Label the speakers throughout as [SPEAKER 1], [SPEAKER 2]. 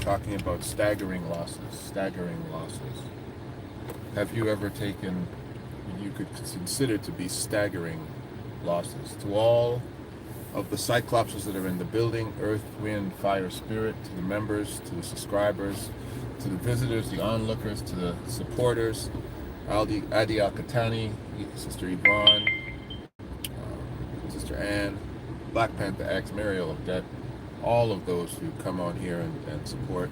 [SPEAKER 1] talking about staggering losses. Staggering losses. Have you ever taken what you could consider to be staggering losses? To all of the Cyclopses that are in the building, Earth, Wind, Fire, Spirit, to the members, to the subscribers, to the visitors, the onlookers, to the supporters, Adi Al-Katani, Sister Yvonne, Sister Ann, Black Panther X, Mariel of Debt, all of those who come on here and support.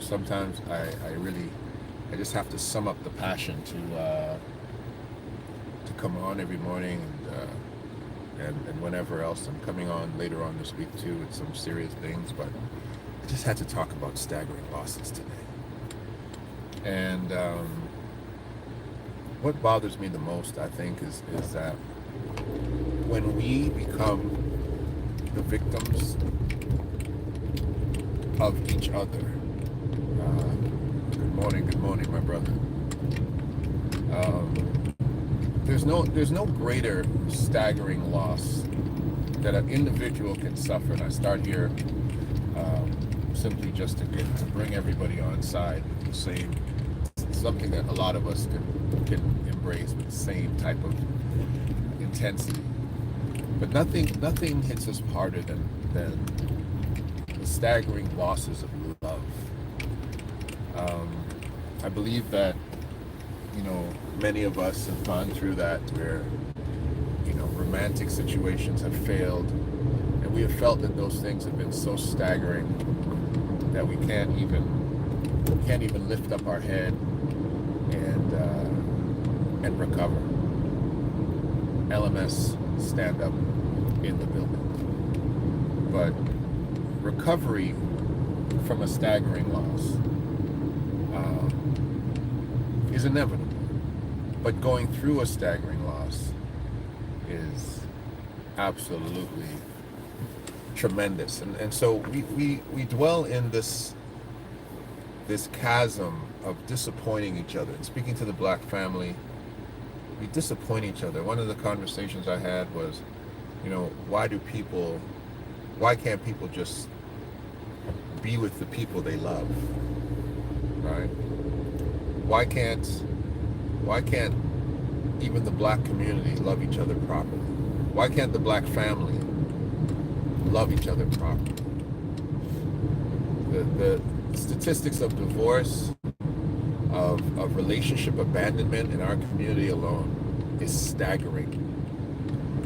[SPEAKER 1] Sometimes I just have to sum up the passion to come on every morning and whenever else. I'm coming on later on this week too with some serious things, but I just had to talk about staggering losses today. And what bothers me the most, I think, is that when we become the victims of each other. Good morning, my brother. There's no greater staggering loss that an individual can suffer. And I start here simply just to bring everybody on side with the same, something that a lot of us can embrace with the same type of intensity. But nothing hits us harder than the staggering losses of love. I believe that many of us have gone through that, where romantic situations have failed, and we have felt that those things have been so staggering that we can't even lift up our head and recover. LMS, stand up in the building. But recovery from a staggering loss is inevitable. But going through a staggering loss is absolutely tremendous. And so we dwell in this chasm of disappointing each other. And speaking to the Black family, we disappoint each other. One of the conversations I had was, why can't people just be with the people they love, right? Why can't even the Black community love each other properly? Why can't the Black family love each other properly? The statistics of divorce, of relationship abandonment in our community alone is staggering.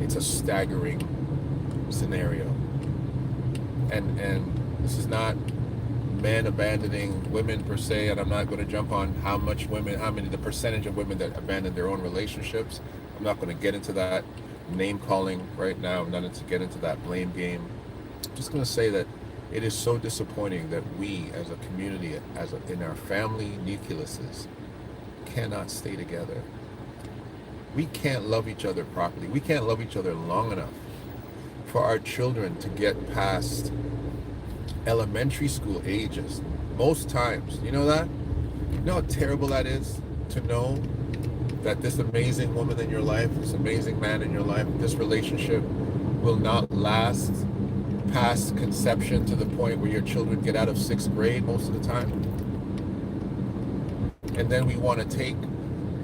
[SPEAKER 1] It's a staggering scenario. And this is not men abandoning women per se, and I'm not going to jump on the percentage of women that abandon their own relationships. I'm not going to get into that name calling right now. I'm not going to get into that blame game. I'm just going to say that it is so disappointing that we as a community, in our family nucleuses, cannot stay together. We can't love each other properly. We can't love each other long enough for our children to get past elementary school ages. Most times, you know that? You know how terrible that is to know that this amazing woman in your life, this amazing man in your life, this relationship will not last past conception to the point where your children get out of 6th grade most of the time. And then we want to take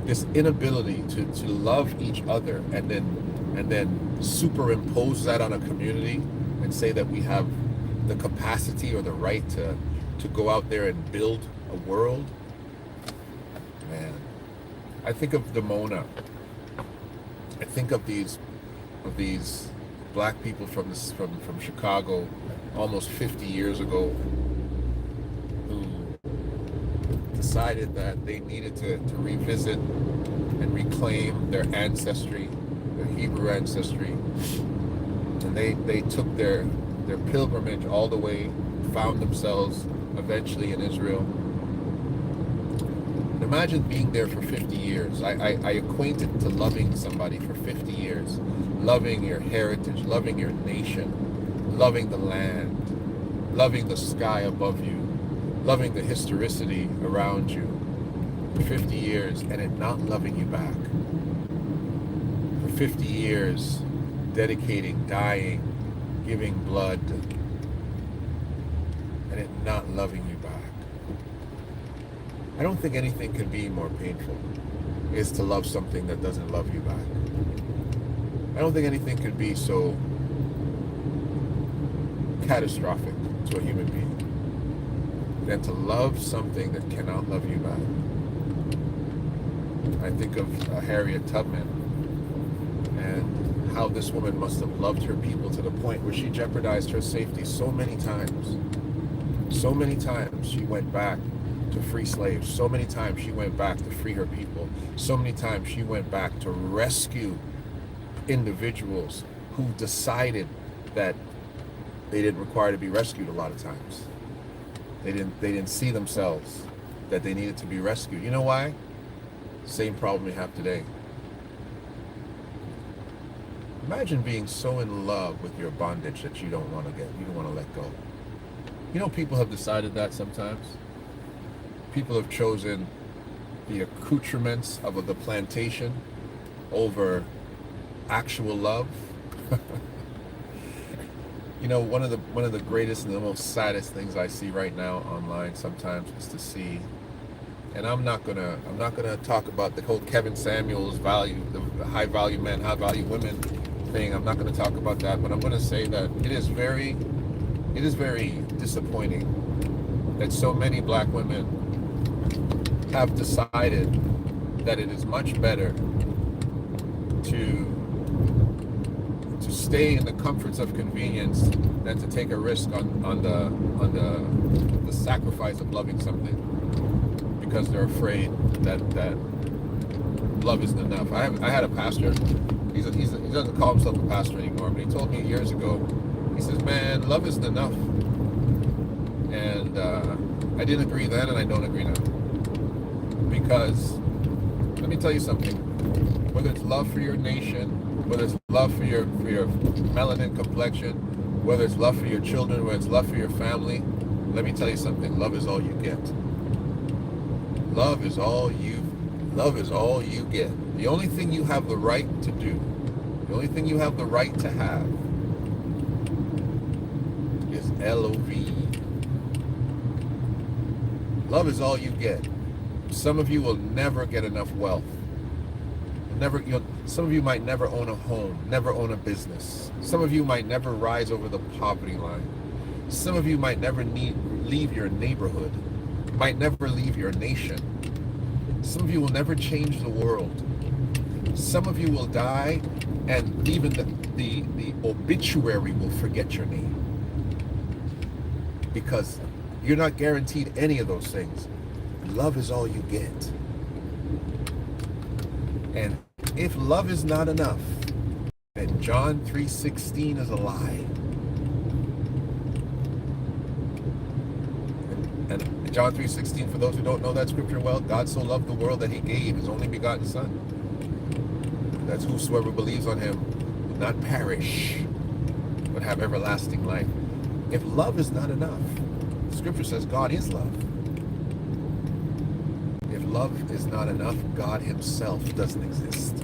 [SPEAKER 1] this inability to love each other and then superimpose that on a community and say that we have the capacity or the right to go out there and build a world. Man, I think of Demona. I think of these Black people from Chicago almost 50 years ago who decided that they needed to revisit and reclaim their ancestry, their Hebrew ancestry. And they took their pilgrimage all the way, found themselves eventually in Israel. And imagine being there for 50 years. I equate it to loving somebody for 50 years. Loving your heritage, loving your nation, loving the land, loving the sky above you, loving the historicity around you for 50 years and it not loving you back. For 50 years, dedicating, dying, giving blood, and it not loving you back. I don't think anything could be more painful, is to love something that doesn't love you back. I don't think anything could be so catastrophic to a human being than to love something that cannot love you back. I think of Harriet Tubman and how this woman must have loved her people to the point where she jeopardized her safety so many times. So many times she went back to free slaves. So many times she went back to free her people. So many times she went back to rescue individuals who decided that they didn't require to be rescued a lot of times. They didn't see themselves that they needed to be rescued. You know why? Same problem we have today. Imagine being so in love with your bondage that you don't want to let go. You know, people have decided that sometimes. People have chosen the accoutrements of the plantation over actual love. You know, one of the greatest and the most saddest things I see right now online sometimes is to see, and I'm not gonna talk about the whole Kevin Samuels value, the high value men, high value women thing. I'm not gonna talk about that, but I'm gonna say that it is very disappointing that so many black women have decided that it is much better to stay in the comforts of convenience than to take a risk on the sacrifice of loving something, because they're afraid that love isn't enough. I had a pastor. He doesn't call himself a pastor anymore, but he told me years ago. He says, "Man, love isn't enough." And I didn't agree then, and I don't agree now. Because let me tell you something. Whether it's love for your nation, whether it's love for your melanin complexion, whether it's love for your children, whether it's love for your family, let me tell you something. Love is all you get. Love is all you get. The only thing you have the right to do, the only thing you have the right to have is L-O-V-E. Love is all you get. Some of you will never get enough wealth. Some of you might never own a home, never own a business. Some of you might never rise over the poverty line. Some of you might never leave your neighborhood, might never leave your nation. Some of you will never change the world. Some of you will die, and even the obituary will forget your name, because you're not guaranteed any of those things. Love is all you get. And if love is not enough, then John 3:16 is a lie. And John 3:16, for those who don't know that scripture well, God so loved the world that he gave his only begotten son. That's whosoever believes on him will not perish, but have everlasting life. If love is not enough, the scripture says God is love. If love is not enough, God himself doesn't exist.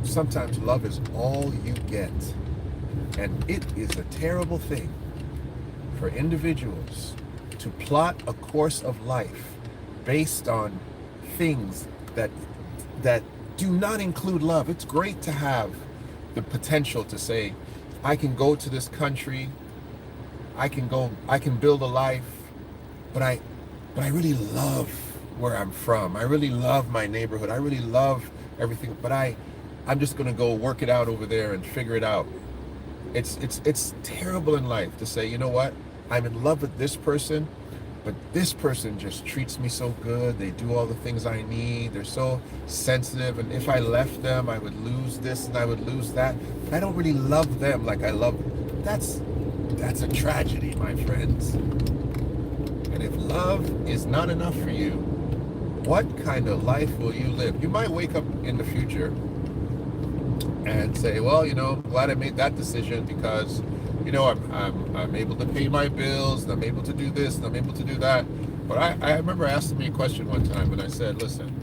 [SPEAKER 1] Sometimes love is all you get. And it is a terrible thing for individuals to plot a course of life based on things that do not include love. It's great to have the potential to say, I can go to this country, I can build a life, but I really love where I'm from. I really love my neighborhood. I really love everything, but I'm just gonna go work it out over there and figure it out. It's terrible in life to say, you know what, I'm in love with this person, but this person just treats me so good. They do all the things I need. They're so sensitive, and if I left them, I would lose this and I would lose that. But I don't really love them like I love them. That's a tragedy, my friends. And if love is not enough for you, what kind of life will you live? You might wake up in the future and say, well, you know, I'm glad I made that decision because, you know, I'm able to pay my bills, and I'm able to do this, and I'm able to do that. But I remember asking me a question one time, and I said, listen,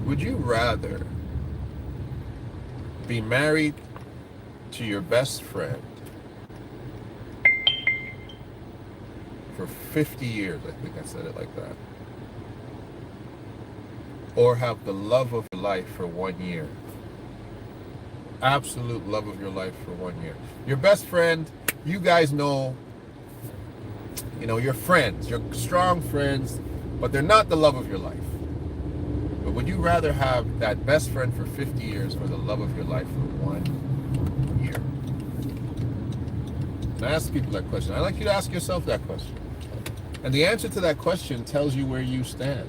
[SPEAKER 1] would you rather be married to your best friend for 50 years. I think I said it like that. Or have the love of your life for 1 year. Absolute love of your life for 1 year. Your best friend, you guys know, you're friends, you're strong friends, but they're not the love of your life. But would you rather have that best friend for 50 years or the love of your life for 1 year? And I ask people that question. I'd like you to ask yourself that question. And the answer to that question tells you where you stand.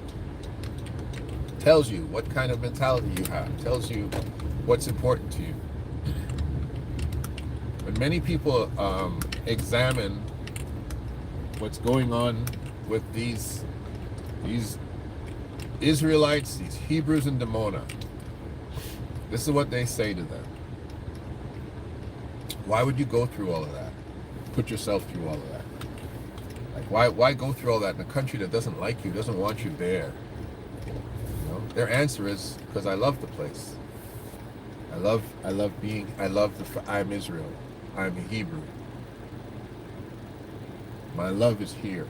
[SPEAKER 1] Tells you what kind of mentality you have. Tells you what's important to you. When many people examine what's going on with these Israelites, these Hebrews in Dimona, this is what they say to them. Why would you go through all of that? Put yourself through all of that. Like, why go through all that in a country that doesn't like you, doesn't want you there? Their answer is, because I love the place. I'm Israel. I'm a Hebrew. My love is here.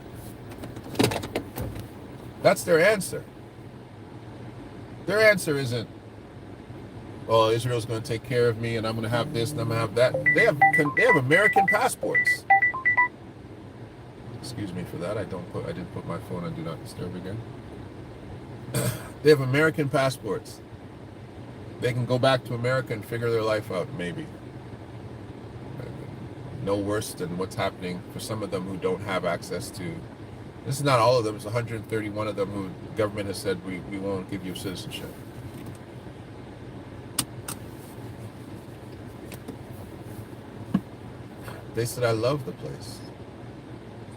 [SPEAKER 1] That's their answer. Their answer isn't, oh, Israel's going to take care of me and I'm going to have this and I'm going to have that. They have American passports. Excuse me for that. I didn't put my phone on Do Not Disturb again. They have American passports. They can go back to America and figure their life out, maybe. No worse than what's happening for some of them who don't have access to. This is not all of them. It's 131 of them who the government has said we won't give you citizenship. They said, I love the place.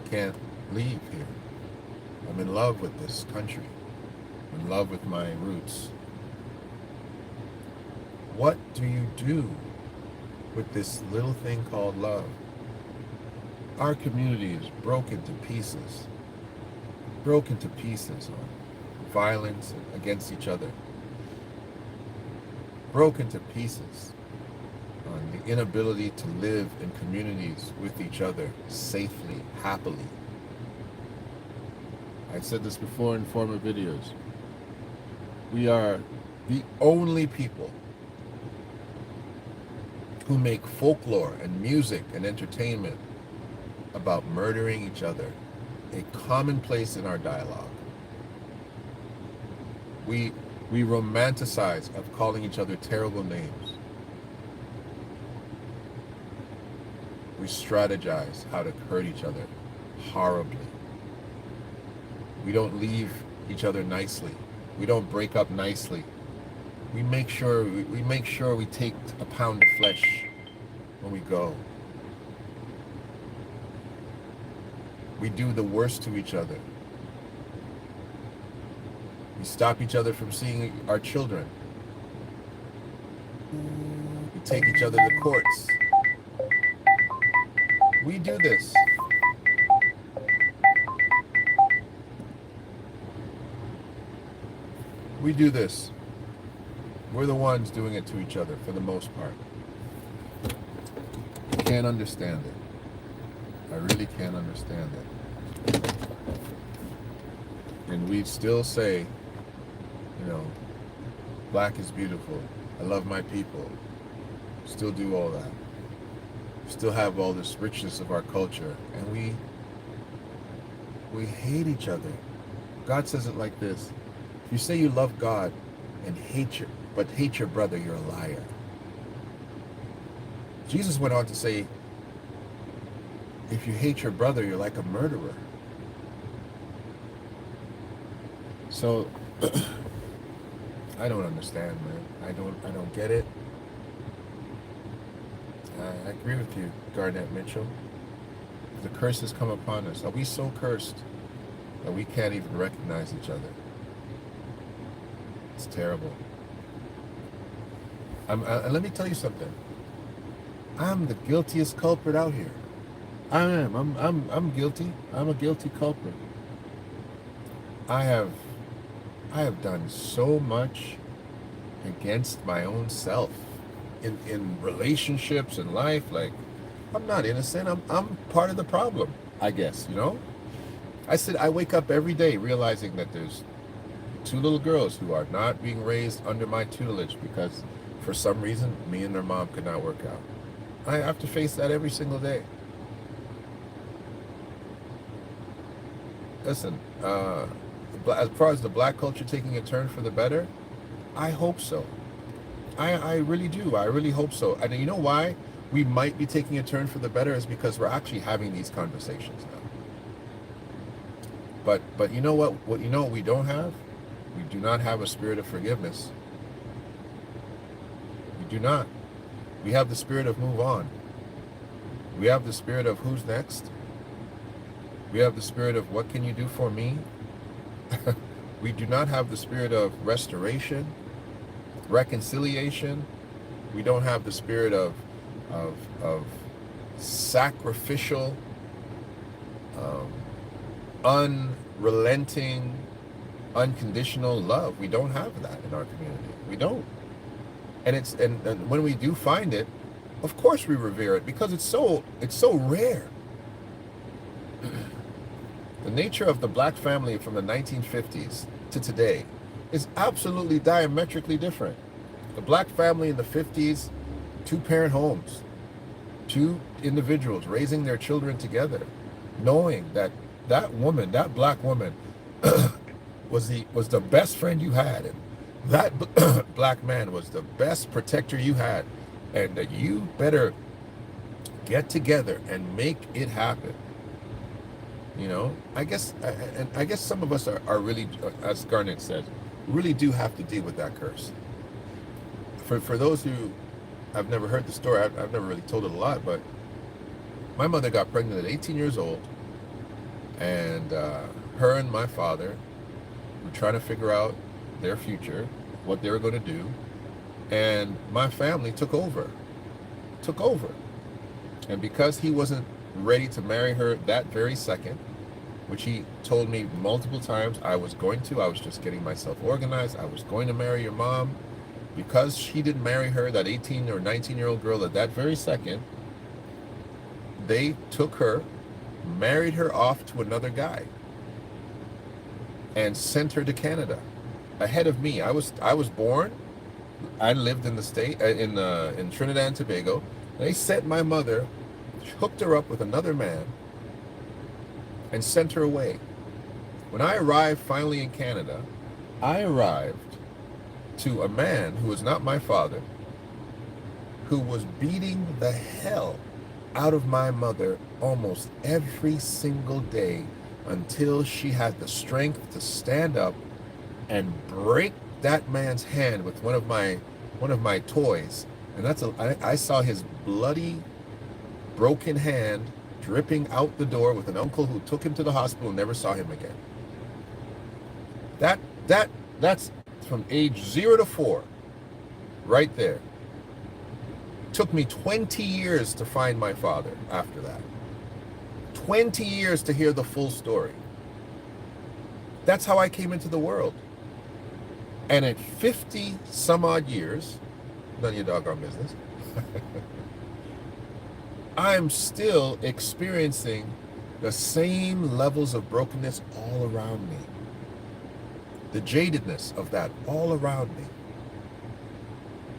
[SPEAKER 1] I can't leave here. I'm in love with this country. I'm in love with my roots. What do you do with this little thing called love? Our community is broken to pieces. Broken to pieces on violence against each other. Broken to pieces on the inability to live in communities with each other safely, happily. I said this before in former videos. We are the only people who make folklore and music and entertainment about murdering each other a commonplace in our dialogue. We romanticize of calling each other terrible names. We strategize how to hurt each other horribly. We don't leave each other nicely. We don't break up nicely. We make sure we take a pound of flesh when we go. We do the worst to each other. We stop each other from seeing our children. We take each other to courts. We do this. We do this. We're the ones doing it to each other for the most part. I can't understand it. I really can't understand it. And we still say, black is beautiful. I love my people. Still do all that. Still have all this richness of our culture. And we hate each other. God says it like this. If you say you love God and hate your brother, you're a liar. Jesus went on to say, if you hate your brother, you're like a murderer. So I don't understand, man. I don't get it. I agree with you, Garnett Mitchell. The curse has come upon us. Are we so cursed that we can't even recognize each other? It's terrible. Let me tell you something. I'm the guiltiest culprit out here. I am. I'm guilty. I'm a guilty culprit. I have done so much against my own self in relationships and life. Like, I'm not innocent. I'm part of the problem, I guess, I said, I wake up every day realizing that there's two little girls who are not being raised under my tutelage because for some reason me and their mom could not work out. I have to face that every single day. Listen, as far as the black culture taking a turn for the better, I hope so. I really do. I really hope so. And you know why we might be taking a turn for the better is because we're actually having these conversations now. But you know what? What you know what we don't have? We do not have a spirit of forgiveness. We do not. We have the spirit of move on. We have the spirit of who's next. We have the spirit of what can you do for me? We do not have the spirit of restoration, reconciliation. We don't have the spirit of sacrificial, unrelenting, unconditional love. We don't have that in our community. We don't. And when we do find it, of course we revere it because it's so rare. The nature of the black family from the 1950s to today is absolutely diametrically different. The black family in the 50s, two-parent homes, two individuals raising their children together, knowing that that woman, that black woman, was the best friend you had, and that black man was the best protector you had, and that you better get together and make it happen. You know, I guess some of us are really, as Garnet said, really do have to deal with that curse. For those who have never heard the story, I've never really told it a lot, but my mother got pregnant at 18 years old, and her and my father were trying to figure out their future, what they were going to do, and my family took over. And because he wasn't ready to marry her that very second, which he told me multiple times I was just getting myself organized, I was going to marry your mom, because she didn't marry her, that 18 or 19-year-old girl, at that very second, they took her, married her off to another guy, and sent her to Canada ahead of me. I was born, I lived in the state, in Trinidad and Tobago. They sent my mother, hooked her up with another man, and sent her away. When I arrived finally in Canada, I arrived to a man who was not my father, who was beating the hell out of my mother almost every single day until she had the strength to stand up and break that man's hand with one of my toys. And I saw his bloody, broken hand dripping out the door with an uncle who took him to the hospital and never saw him again. That's from age 0 to 4, right there. Took me 20 years to find my father after that. 20 years to hear the full story. That's how I came into the world. And at 50 some odd years, none of your doggone business, I'm still experiencing the same levels of brokenness all around me. The jadedness of that all around me.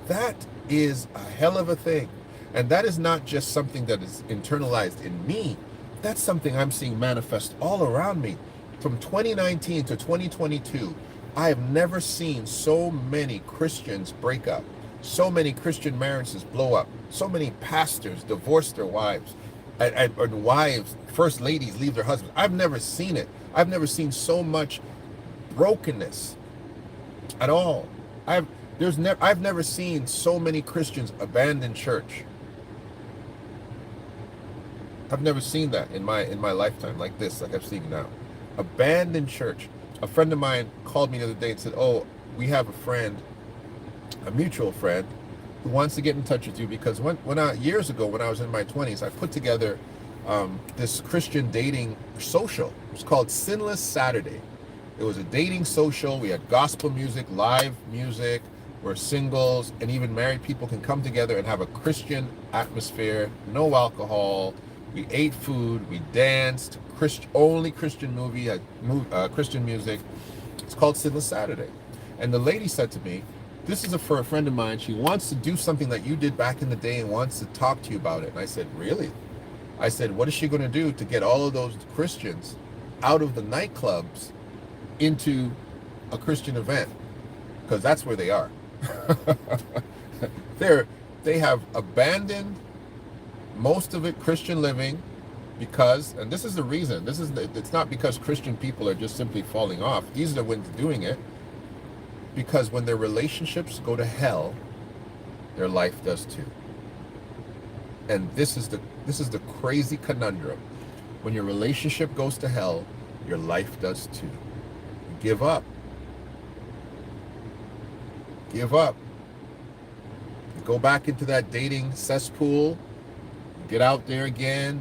[SPEAKER 1] That is a hell of a thing. And that is not just something that is internalized in me. That's something I'm seeing manifest all around me. From 2019 to 2022, I have never seen so many Christians break up, so many Christian marriages blow up, so many pastors divorce their wives, and wives, first ladies leave their husbands. I've never seen it. I've never seen so much brokenness at all. I've never seen so many Christians abandon church. I've never seen that in my lifetime like this, like I've seen now. Abandon church. A friend of mine called me the other day and said, "Oh, we have a friend, a mutual friend, who wants to get in touch with you because years ago when I was in my 20s, I put together this Christian dating social. It was called Sinless Saturday. It was a dating social. We had gospel music, live music, where singles and even married people can come together and have a Christian atmosphere, no alcohol, We ate food. We danced. Only Christian movie, Christian music. It's called Sinless Saturday. And the lady said to me, this is for a friend of mine. She wants to do something that you did back in the day and wants to talk to you about it. And I said, really? I said, what is she going to do to get all of those Christians out of the nightclubs into a Christian event? Because that's where they are. They have abandoned most of it Christian living because, and this is the reason, it's not because Christian people are just simply falling off. These are the ones doing it because when their relationships go to hell, their life does too. And this is the crazy conundrum. When your relationship goes to hell, your life does too. Give up. Give up. You go back into that dating cesspool. Get out there again.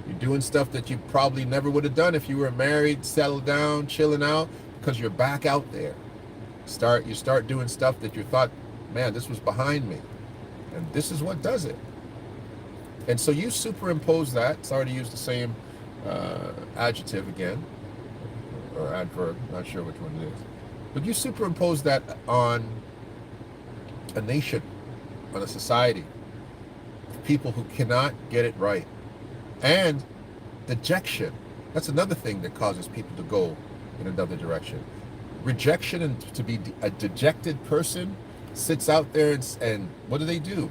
[SPEAKER 1] You're doing stuff that you probably never would have done if you were married, settled down, chilling out, because you're back out there. You start doing stuff that you thought, man, this was behind me. And this is what does it. And so you superimpose that. Sorry to use the same adjective again, or adverb, not sure which one it is. But you superimpose that on a nation, on a society, people who cannot get it right. And dejection. That's another thing that causes people to go in another direction. Rejection, and to be a dejected person sits out there and what do?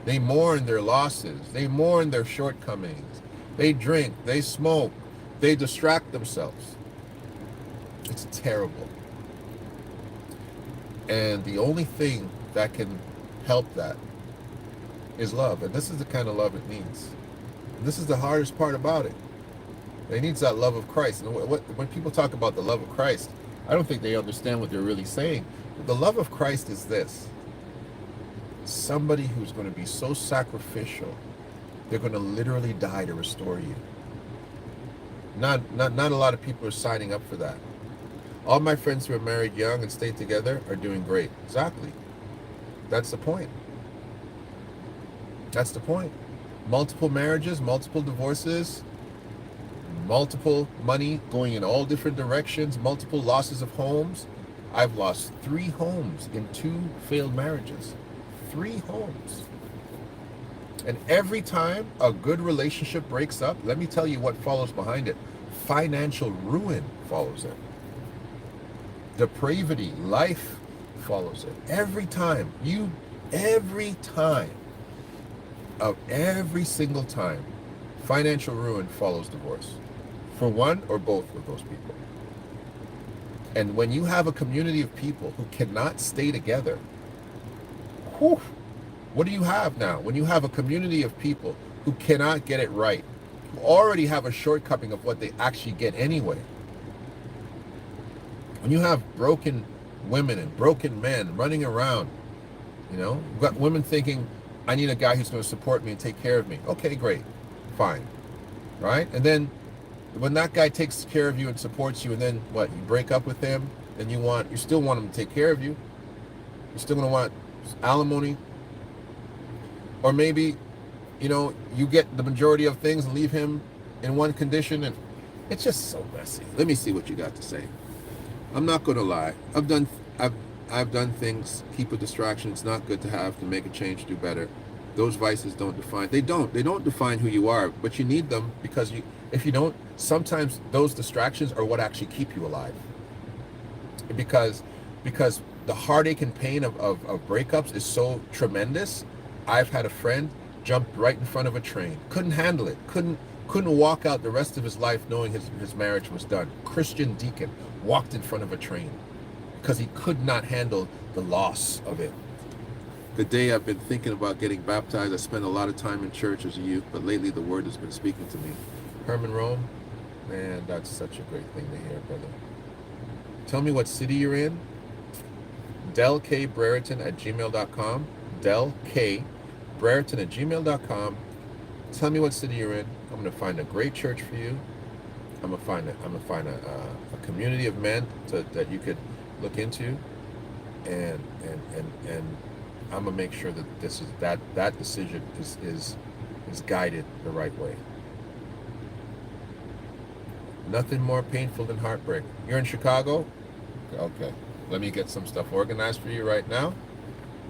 [SPEAKER 1] They mourn their losses. They mourn their shortcomings. They drink. They smoke. They distract themselves. It's terrible. And the only thing that can help that is love. And this is the kind of love it needs. And this is the hardest part about it. It needs that love of Christ. And when people talk about the love of Christ, I don't think they understand what they're really saying. The love of Christ is this. Somebody who's going to be so sacrificial, they're going to literally die to restore you. Not a lot of people are signing up for that. All my friends who are married young and stayed together are doing great. Exactly. That's the point. That's the point. Multiple marriages, multiple divorces, multiple money going in all different directions, multiple losses of homes. I've lost 3 homes in 2 failed marriages. 3 homes. And every time a good relationship breaks up, let me tell you what follows behind it. Financial ruin follows it. Depravity, life follows it. Every time, every single time, financial ruin follows divorce. For one or both of those people. And when you have a community of people who cannot stay together, what do you have now? When you have a community of people who cannot get it right, who already have a shortcoming of what they actually get anyway. When you have broken women and broken men running around, you've got women thinking, I need a guy who's going to support me and take care of me. Okay, great, fine, right? And then when that guy takes care of you and supports you, and then what? You break up with him, and you still want him to take care of you. You're still going to want alimony, or maybe, you get the majority of things and leave him in one condition, and it's just so messy. Let me see what you got to say. I'm not going to lie. I've done things. Keep a distraction. It's not good to have to make a change, do better. Those vices don't define. They don't define who you are, but you need them because if you don't, sometimes those distractions are what actually keep you alive. Because the heartache and pain of breakups is so tremendous. I've had a friend jump right in front of a train. Couldn't handle it. Couldn't walk out the rest of his life knowing his marriage was done. Christian deacon walked in front of a train because he could not handle the loss of it. The day I've been thinking about getting baptized. I spent a lot of time in church as a youth, but lately the word has been speaking to me. Herman Rome, man, that's such a great thing to hear, brother. Tell me what city you're in. DellKBrereton@gmail.com. DellKBrereton@gmail.com. Tell me what city you're in. I'm going to find a great church for you. I'm going to find a community of men that you could look into, and I'm going to make sure that that decision is guided the right way. Nothing more painful than heartbreak. You're in Chicago? Okay. Let me get some stuff organized for you right now.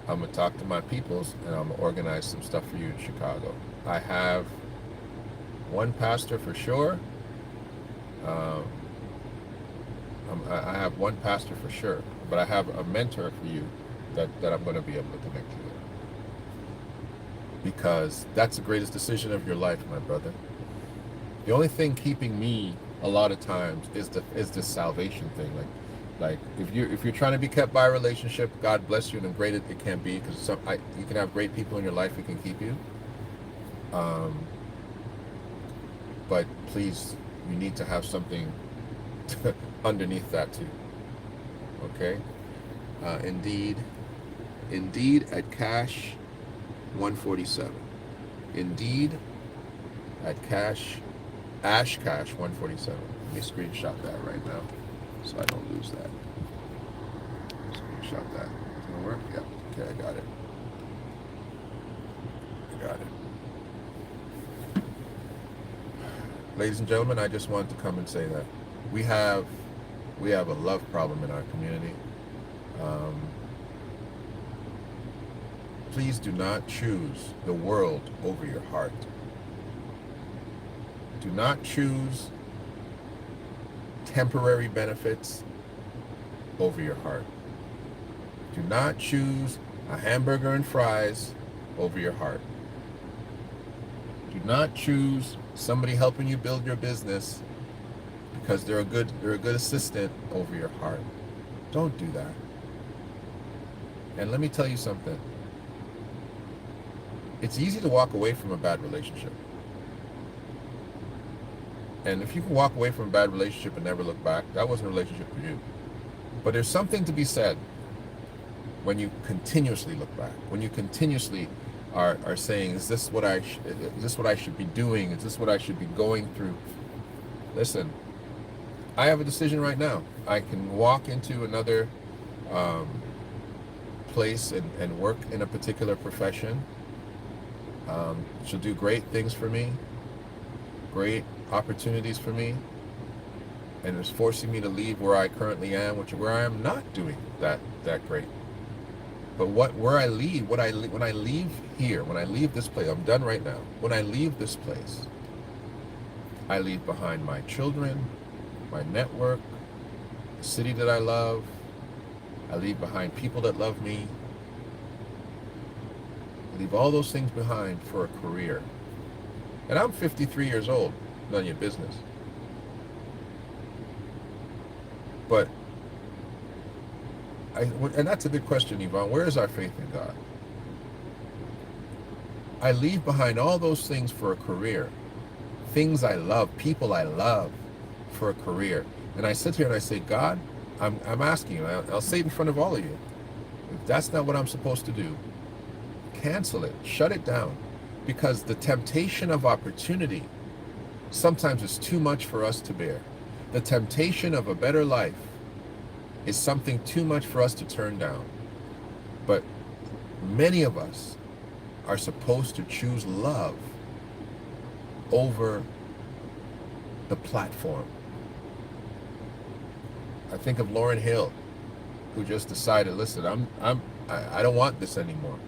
[SPEAKER 1] I'm going to talk to my peoples and I'm going to organize some stuff for you in Chicago. I have one pastor for sure. Um, I have one pastor for sure, but I have a mentor for you that I'm going to be able to connect you with. Because that's the greatest decision of your life, my brother. The only thing keeping me a lot of times is this salvation thing. Like if you're trying to be kept by a relationship, God bless you, and great it can be, because you can have great people in your life who can keep you. But please, you need to have something underneath that too. Okay. Indeed at cash 147. Indeed at cash 147. Let me screenshot that right now so I don't lose that. Screenshot that. It's gonna work? Yep. Okay, I got it. Ladies and gentlemen, I just wanted to come and say that we have a love problem in our community. Please do not choose the world over your heart. Do not choose temporary benefits over your heart. Do not choose a hamburger and fries over your heart. Do not choose somebody helping you build your business because they're a good assistant over your heart. Don't do that. And let me tell you something. It's easy to walk away from a bad relationship. And if you can walk away from a bad relationship and never look back, that wasn't a relationship for you. But there's something to be said when you continuously look back, when you continuously are saying, is this what I should be doing? Is this what I should be going through? Listen, I have a decision right now. I can walk into another place and work in a particular profession. She'll do great things for me, great opportunities for me, and it's forcing me to leave where I currently am, where I am not doing that great. But when I leave here, when I leave this place, I'm done right now. When I leave this place, I leave behind my children, my network, the city that I love. I leave behind people that love me. I leave all those things behind for a career. And I'm 53 years old, none of your business. But and that's a good question, Yvonne. Where is our faith in God? I leave behind all those things for a career. Things I love, people I love, for a career. And I sit here and I say, God, I'm asking you, I'll say it in front of all of you. If that's not what I'm supposed to do, cancel it, shut it down. Because the temptation of opportunity sometimes is too much for us to bear. The temptation of a better life is something too much for us to turn down. But many of us are supposed to choose love over the platform. I think of Lauryn Hill, who just decided, listen, I don't want this anymore.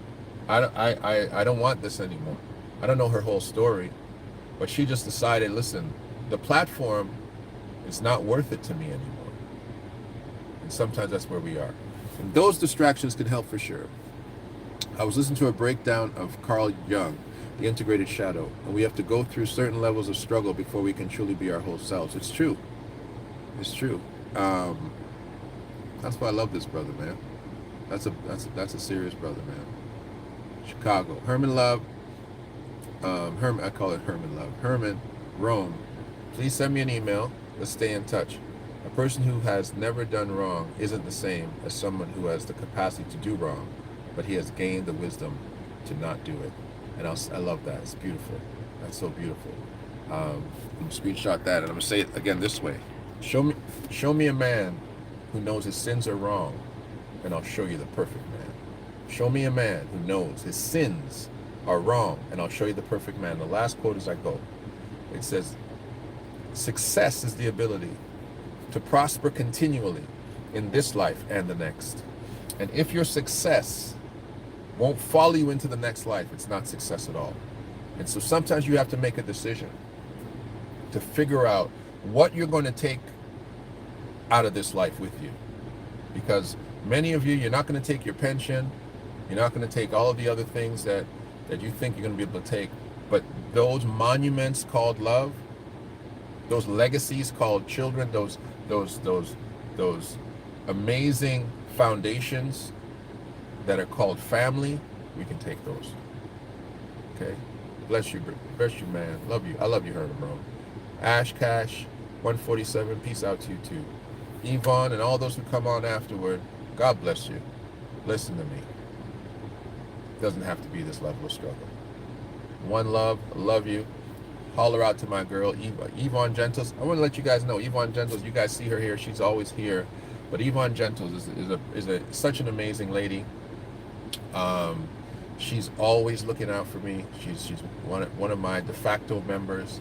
[SPEAKER 1] I don't want this anymore. I don't know her whole story, but she just decided, listen, the platform is not worth it to me anymore. And sometimes that's where we are. And those distractions can help for sure. I was listening to a breakdown of Carl Jung, The Integrated Shadow, and we have to go through certain levels of struggle before we can truly be our whole selves. It's true. It's true. That's why I love this brother, man. That's a serious brother, man. Chicago. Herman Love. I call it Herman Love. Herman, Rome. Please send me an email. Let's stay in touch. A person who has never done wrong isn't the same as someone who has the capacity to do wrong, but he has gained the wisdom to not do it. And I love that. It's beautiful. That's so beautiful. I'm gonna screenshot that, and I'm gonna say it again this way. Show me a man who knows his sins are wrong, and I'll show you the perfect man. Show me a man who knows his sins are wrong, and I'll show you the perfect man. The last quote as I go. It says, Success is the ability to prosper continually in this life and the next. And if your success won't follow you into the next life, it's not success at all. And so sometimes you have to make a decision to figure out what you're going to take out of this life with you. Because many of you, you're not going to take your pension, you're not going to take all of the other things that you think you're going to be able to take, but those monuments called love, those legacies called children, those amazing foundations that are called family, we can take those. Okay? Bless you, man. Love you. I love you, Herman, bro. Ash Cash 147, peace out to you too. Yvonne and all those who come on afterward, God bless you. Listen to me. It doesn't have to be this level of struggle. One love, I love you. Holler out to my girl, Yvonne Gentles. I want to let you guys know, Yvonne Gentles, you guys see her here, she's always here. But Yvonne Gentles is such an amazing lady. She's always looking out for me. She's one of my de facto members.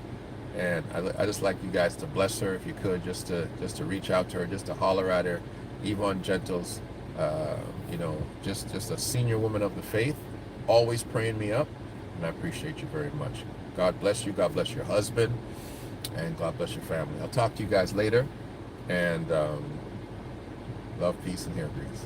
[SPEAKER 1] And I just like you guys to bless her if you could, just to reach out to her, just to holler at her. Yvonne Gentles, just a senior woman of the faith, always praying me up, and I appreciate you very much. God bless you. God bless your husband, and God bless your family. I'll talk to you guys later, and love, peace, and hair grease.